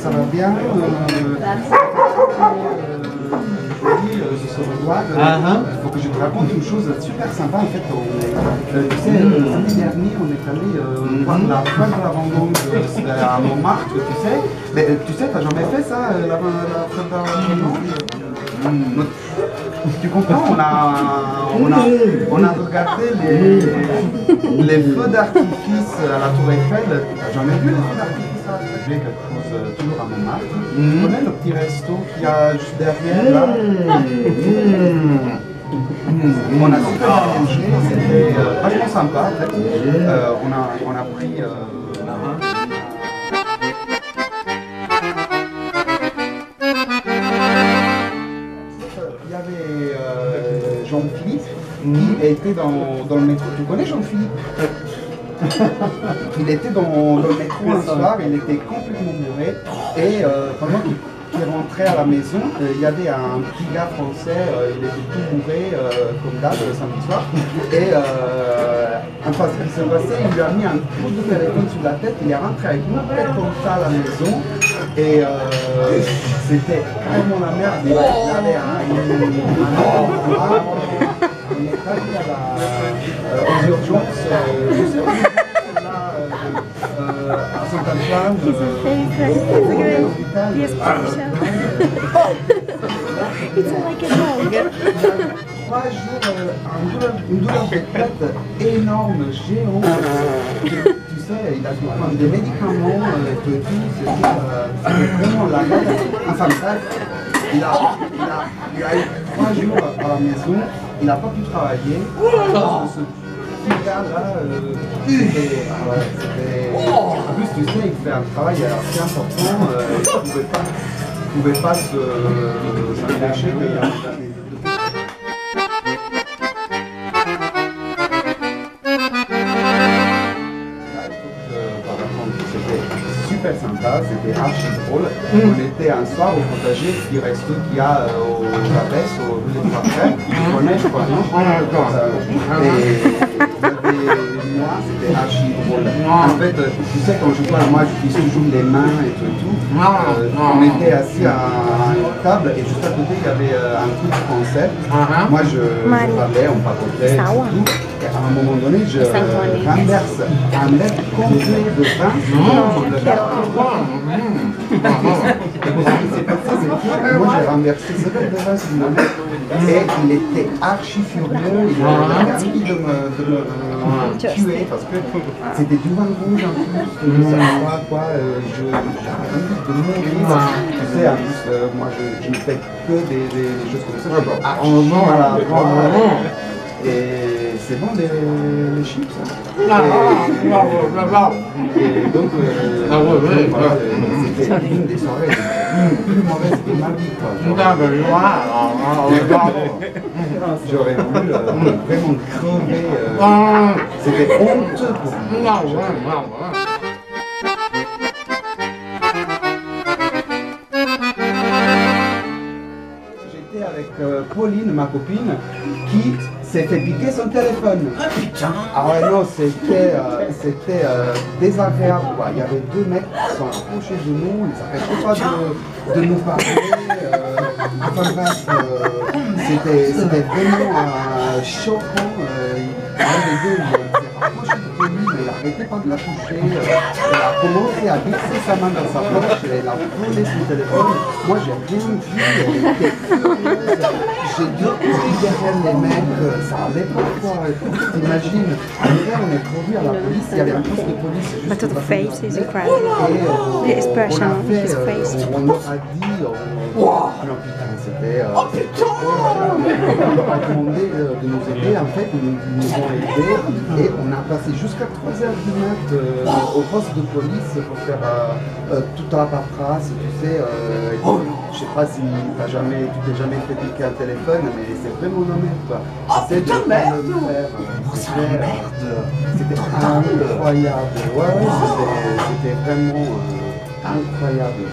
Ça va bien. Il faut que je te raconte une chose super sympa. En fait, tu sais, samedi dernier, on est allé voir la foire de la vendange à Montmartre, tu sais. Mais tu sais, t'as jamais fait ça, la foire de la vendange? Tu comprends, on a regardé les feux d'artifice à la Tour Eiffel. T'as jamais vu les feux d'artifice? J'ai quelque chose toujours à Montmartre. Tu connais le petit resto qu'il y a juste derrière là? On a super bien mangé, c'était vachement sympa en fait. On a pris... Il y avait Jean-Philippe qui était dans le métro. Tu connais Jean-Philippe? Il était dans le métro un soir, il était complètement bourré et pendant qu'il rentrait à la maison, il y avait un petit gars français, il était tout bourré comme d'hab le samedi soir et enfin ce qui s'est passé, il lui a mis un coup de téléphone sur la tête, il est rentré avec une tête comme ça à la maison et c'était vraiment la merde, il avait on est allé aux urgences, je sais pas, à Saint-Antoine, l'hôpital. It's like a dog. 3 jours, une douleur de tête énorme, géante. Tu sais, il a dû prendre des médicaments, tout, c'était vraiment la merde. Enfin bref, il a eu 3 jours à la maison. Il n'a pas pu travailler. Ce petit gars là, en plus tu sais, il fait un travail assez important. Il ne pouvait pas s'empêcher de... C'était super sympa, c'était archi drôle. On était un soir au potager du resto qu'il y a au Labès, au rue des Trois Frères. Tu connais, je crois, non? Et moi, c'était archi drôle. En fait, tu sais, quand je parle, moi, j'utilise toujours les mains et tout. On était assis à une table et juste à côté, il y avait un truc français. Moi, je parlais, on papotait et tout. Et à un moment donné, je renverse un lait complet de vin sur le verre. Moi, j'ai renversé ce verre de vin sur le lait et il était archi furieux. Il avait envie de me tuer parce que c'était du vin rouge en plus. Je ne savais pas quoi. J'avais envie de mourir. Tu sais, en plus, moi, je ne fais que des choses comme ça. Et c'est bon les chips. Et donc, c'était une des soirées les plus mauvaises de ma vie. J'aurais voulu vraiment crever. C'était honteux pour moi. J'étais avec Pauline, ma copine, qui s'est fait piquer son téléphone. Ah putain! Ah ouais, non, c'était désagréable quoi. Il y avait 2 mecs qui sont approchés de nous, ils n'arrêtaient pas de nous parler. Enfin bref, c'était vraiment choquant. Les deux, il s'est rapproché de lui, mais il n'arrêtait pas de la toucher. Elle a commencé à glisser sa main dans sa poche, elle a volé son téléphone. Moi, j'ai rien vu, elle était furieuse. J'ai dû courir derrière les mecs, ça allait pas quoi. T'imagines, après, on est revenu à la police, il y avait un poste de police juste But the face is incredible. The expression of his face. On leur a dit, Ah non, putain, c'était... oh putain! On leur a demandé de nous aider, en fait, ils nous ont aidés et on a passé jusqu'à 3h du mat au poste de police pour faire toute la paperasse, tu sais. Je sais pas si tu t'es jamais fait piquer un téléphone, mais c'est vraiment la merde, quoi. J'essaie de merde! C'était incroyable. Ouais, c'était vraiment incroyable.